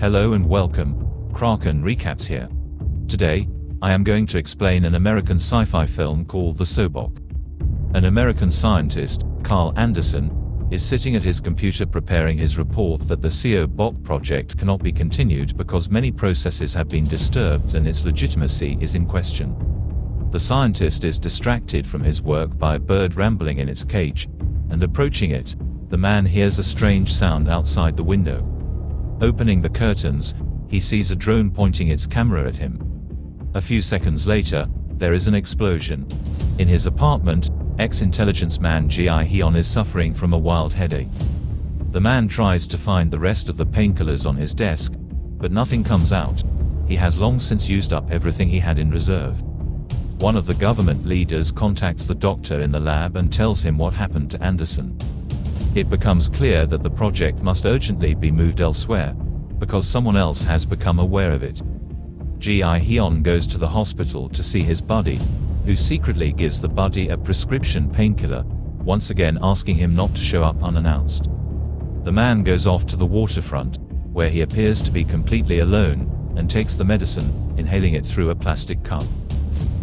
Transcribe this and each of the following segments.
Hello and welcome, Kraken Recaps here. Today, I am going to explain an American sci-fi film called the Seo Bok. An American scientist, Carl Anderson, is sitting at his computer preparing his report that the Seo Bok project cannot be continued because many processes have been disturbed and its legitimacy is in question. The scientist is distracted from his work by a bird rambling in its cage, and approaching it, the man hears a strange sound outside the window. Opening the curtains, he sees a drone pointing its camera at him. A few seconds later, there is an explosion. In his apartment, ex-intelligence man Ki Heon is suffering from a wild headache. The man tries to find the rest of the painkillers on his desk, but nothing comes out. He has long since used up everything he had in reserve. One of the government leaders contacts the doctor in the lab and tells him what happened to Anderson. It becomes clear that the project must urgently be moved elsewhere, because someone else has become aware of it. Ki Heon goes to the hospital to see his buddy, who secretly gives the buddy a prescription painkiller, once again asking him not to show up unannounced. The man goes off to the waterfront, where he appears to be completely alone, and takes the medicine, inhaling it through a plastic cup.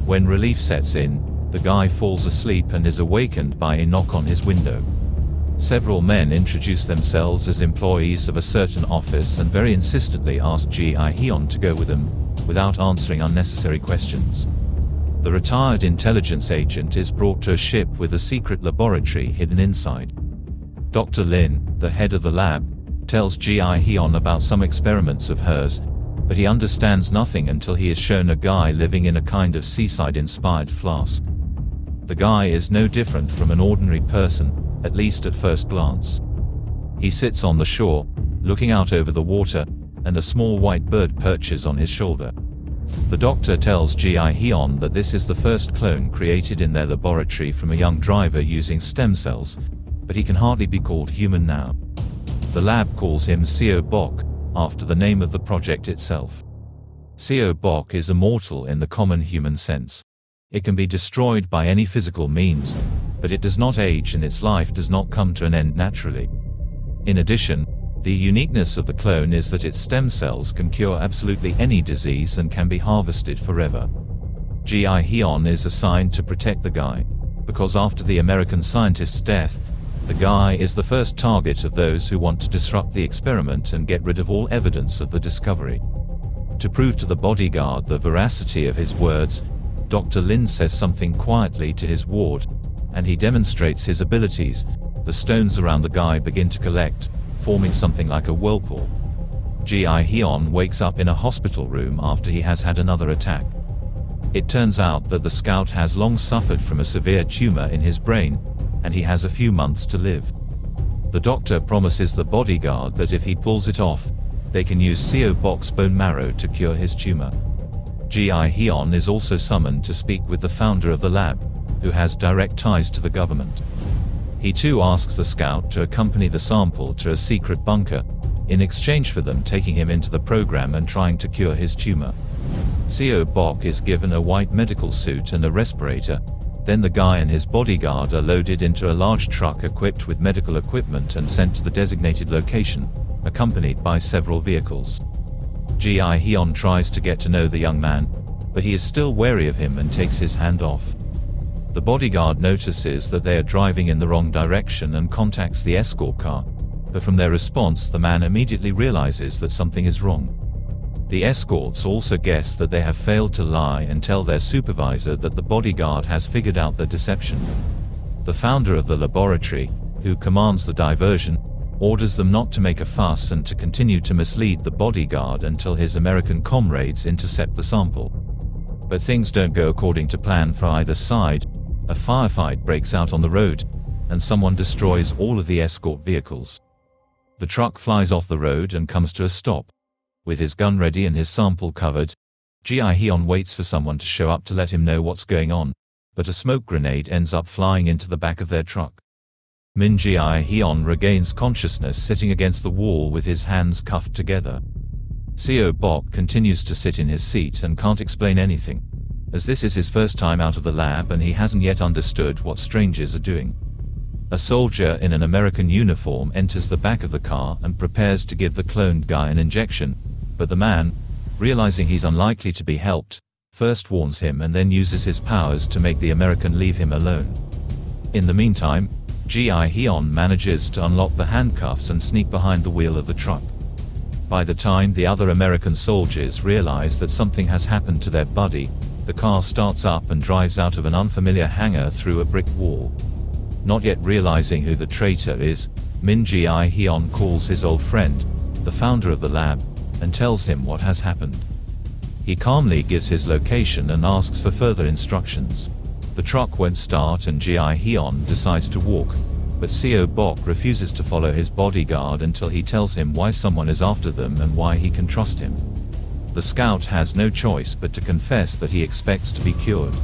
When relief sets in, the guy falls asleep and is awakened by a knock on his window. Several men introduce themselves as employees of a certain office and very insistently ask Ki Heon to go with them, without answering unnecessary questions. The retired intelligence agent is brought to a ship with a secret laboratory hidden inside. Dr. Lin, the head of the lab, tells Ki Heon about some experiments of hers, but he understands nothing until he is shown a guy living in a kind of seaside-inspired flask. The guy is no different from an ordinary person, at least at first glance. He sits on the shore, looking out over the water, and a small white bird perches on his shoulder. The doctor tells Ki Heon that this is the first clone created in their laboratory from a young driver using stem cells, but he can hardly be called human now. The lab calls him Seo Bok, after the name of the project itself. Seo Bok is immortal in the common human sense. It can be destroyed by any physical means, but it does not age and its life does not come to an end naturally. In addition, the uniqueness of the clone is that its stem cells can cure absolutely any disease and can be harvested forever. Ki Heon is assigned to protect the guy, because after the American scientist's death, the guy is the first target of those who want to disrupt the experiment and get rid of all evidence of the discovery. To prove to the bodyguard the veracity of his words, Dr. Lin says something quietly to his ward, and he demonstrates his abilities. The stones around the guy begin to collect, forming something like a whirlpool. Ki Heon wakes up in a hospital room after he has had another attack. It turns out that the scout has long suffered from a severe tumor in his brain, and he has a few months to live. The doctor promises the bodyguard that if he pulls it off, they can use Seo Bok's bone marrow to cure his tumor. Ki Heon is also summoned to speak with the founder of the lab, who has direct ties to the government. He too asks the scout to accompany the sample to a secret bunker, in exchange for them taking him into the program and trying to cure his tumor. Seo Bok is given a white medical suit and a respirator. Then the guy and his bodyguard are loaded into a large truck equipped with medical equipment and sent to the designated location, accompanied by several vehicles. Ki Heon tries to get to know the young man, but he is still wary of him and takes his hand off. The bodyguard notices that they are driving in the wrong direction and contacts the escort car, but from their response the man immediately realizes that something is wrong. The escorts also guess that they have failed to lie and tell their supervisor that the bodyguard has figured out their deception. The founder of the laboratory, who commands the diversion, orders them not to make a fuss and to continue to mislead the bodyguard until his American comrades intercept the sample. But things don't go according to plan for either side. A firefight breaks out on the road, and someone destroys all of the escort vehicles. The truck flies off the road and comes to a stop. With his gun ready and his sample covered, Ki Heon waits for someone to show up to let him know what's going on, but a smoke grenade ends up flying into the back of their truck. Ki Heon regains consciousness sitting against the wall with his hands cuffed together. Seo Bok continues to sit in his seat and can't explain anything, as this is his first time out of the lab and he hasn't yet understood what strangers are doing. A soldier in an American uniform enters the back of the car and prepares to give the cloned guy an injection, but the man, realizing he's unlikely to be helped, first warns him and then uses his powers to make the American leave him alone. In the meantime, Ki Heon manages to unlock the handcuffs and sneak behind the wheel of the truck. By the time the other American soldiers realize that something has happened to their buddy, the car starts up and drives out of an unfamiliar hangar through a brick wall. Not yet realizing who the traitor is, Ki Heon calls his old friend, the founder of the lab, and tells him what has happened. He calmly gives his location and asks for further instructions. The truck won't start and Ki Heon decides to walk, but Seo Bok refuses to follow his bodyguard until he tells him why someone is after them and why he can trust him. The scout has no choice but to confess that he expects to be cured.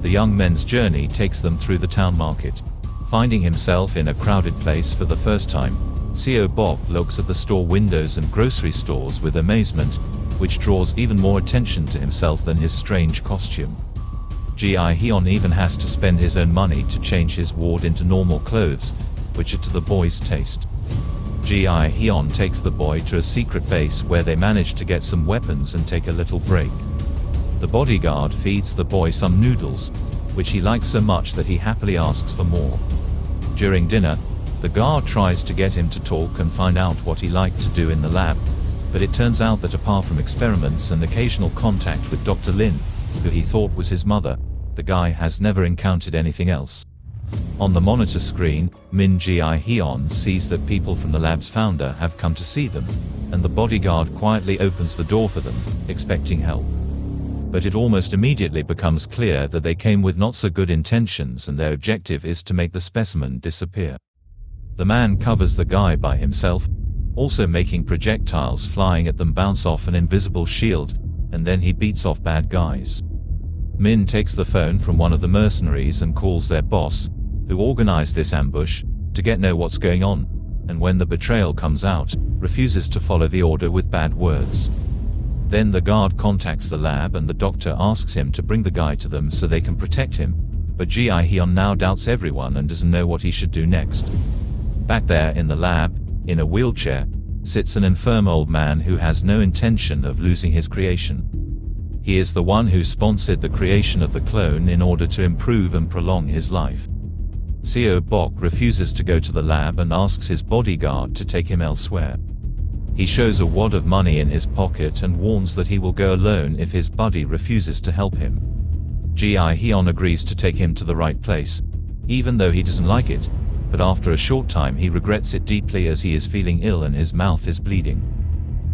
The young men's journey takes them through the town market. Finding himself in a crowded place for the first time, Seo Bok looks at the store windows and grocery stores with amazement, which draws even more attention to himself than his strange costume. Ki Heon even has to spend his own money to change his ward into normal clothes, which are to the boy's taste. Ki Heon takes the boy to a secret base where they manage to get some weapons and take a little break. The bodyguard feeds the boy some noodles, which he likes so much that he happily asks for more. During dinner, the guard tries to get him to talk and find out what he liked to do in the lab, but it turns out that apart from experiments and occasional contact with Dr. Lin, who he thought was his mother, the guy has never encountered anything else. On the monitor screen, Ki Heon sees that people from the lab's founder have come to see them, and the bodyguard quietly opens the door for them, expecting help. But it almost immediately becomes clear that they came with not so good intentions and their objective is to make the specimen disappear. The man covers the guy by himself, also making projectiles flying at them bounce off an invisible shield, and then he beats off bad guys. Min takes the phone from one of the mercenaries and calls their boss, who organized this ambush, to know what's going on, and when the betrayal comes out, refuses to follow the order with bad words. Then the guard contacts the lab and the doctor asks him to bring the guy to them so they can protect him, but Ki Heon now doubts everyone and doesn't know what he should do next. Back there in the lab, in a wheelchair, sits an infirm old man who has no intention of losing his creation. He is the one who sponsored the creation of the clone in order to improve and prolong his life. Seo Bok refuses to go to the lab and asks his bodyguard to take him elsewhere. He shows a wad of money in his pocket and warns that he will go alone if his buddy refuses to help him. Ki Heon agrees to take him to the right place, even though he doesn't like it, but after a short time he regrets it deeply as he is feeling ill and his mouth is bleeding.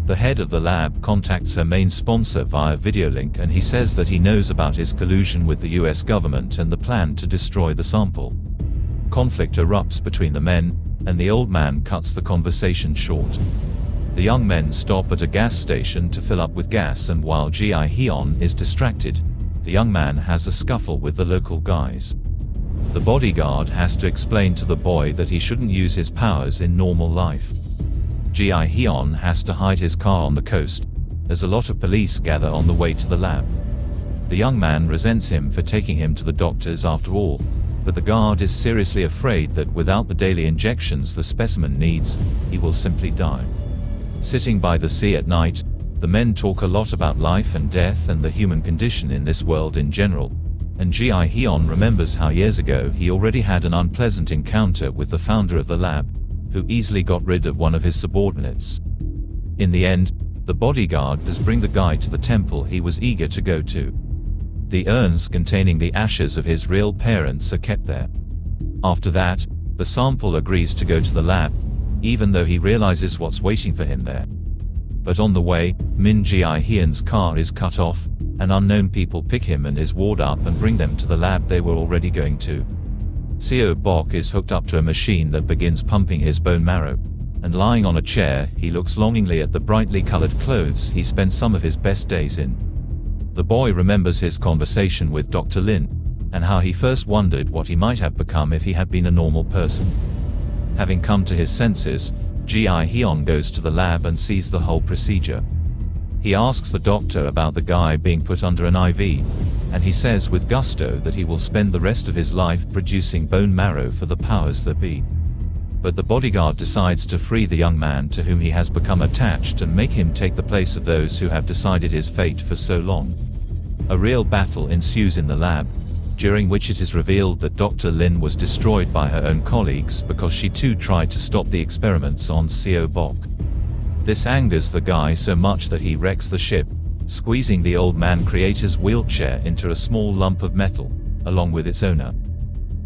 The head of the lab contacts her main sponsor via video link and he says that he knows about his collusion with the US government and the plan to destroy the sample. Conflict erupts between the men, and the old man cuts the conversation short. The young men stop at a gas station to fill up with gas and while Ki Heon is distracted, the young man has a scuffle with the local guys. The bodyguard has to explain to the boy that he shouldn't use his powers in normal life. Ki Heon has to hide his car on the coast, as a lot of police gather on the way to the lab. The young man resents him for taking him to the doctors after all, but the guard is seriously afraid that without the daily injections the specimen needs, he will simply die. Sitting by the sea at night, the men talk a lot about life and death and the human condition in this world in general, and Ki Heon remembers how years ago he already had an unpleasant encounter with the founder of the lab, who easily got rid of one of his subordinates. In the end, the bodyguard does bring the guy to the temple he was eager to go to. The urns containing the ashes of his real parents are kept there. After that, the sample agrees to go to the lab, even though he realizes what's waiting for him there. But on the way, Ki Heon's car is cut off, and unknown people pick him and his ward up and bring them to the lab they were already going to. Seo Bok is hooked up to a machine that begins pumping his bone marrow, and lying on a chair, he looks longingly at the brightly colored clothes he spent some of his best days in. The boy remembers his conversation with Dr. Lin, and how he first wondered what he might have become if he had been a normal person. Having come to his senses, Ki Heon goes to the lab and sees the whole procedure. He asks the doctor about the guy being put under an IV, and he says with gusto that he will spend the rest of his life producing bone marrow for the powers that be. But the bodyguard decides to free the young man to whom he has become attached and make him take the place of those who have decided his fate for so long. A real battle ensues in the lab, during which it is revealed that Dr. Lin was destroyed by her own colleagues because she too tried to stop the experiments on Seo Bok. This angers the guy so much that he wrecks the ship, squeezing the old man creator's wheelchair into a small lump of metal, along with its owner.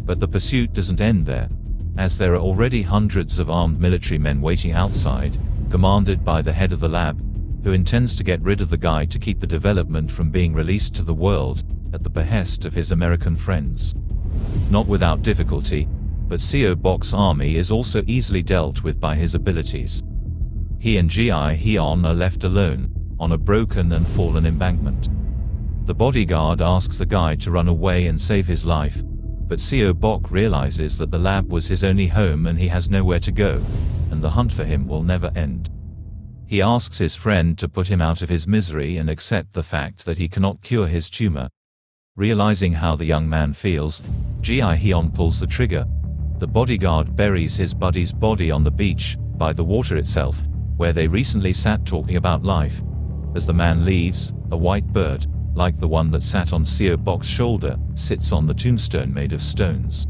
But the pursuit doesn't end there, as there are already hundreds of armed military men waiting outside, commanded by the head of the lab, who intends to get rid of the guy to keep the development from being released to the world, at the behest of his American friends. Not without difficulty, but Seo Bok's army is also easily dealt with by his abilities. He and Ki Heon are left alone, on a broken and fallen embankment. The bodyguard asks the guy to run away and save his life, but Seo Bok realizes that the lab was his only home and he has nowhere to go, and the hunt for him will never end. He asks his friend to put him out of his misery and accept the fact that he cannot cure his tumor. Realizing how the young man feels, Ki Heon pulls the trigger. The bodyguard buries his buddy's body on the beach, by the water itself, where they recently sat talking about life. As the man leaves, a white bird, like the one that sat on Seo Bok's shoulder, sits on the tombstone made of stones.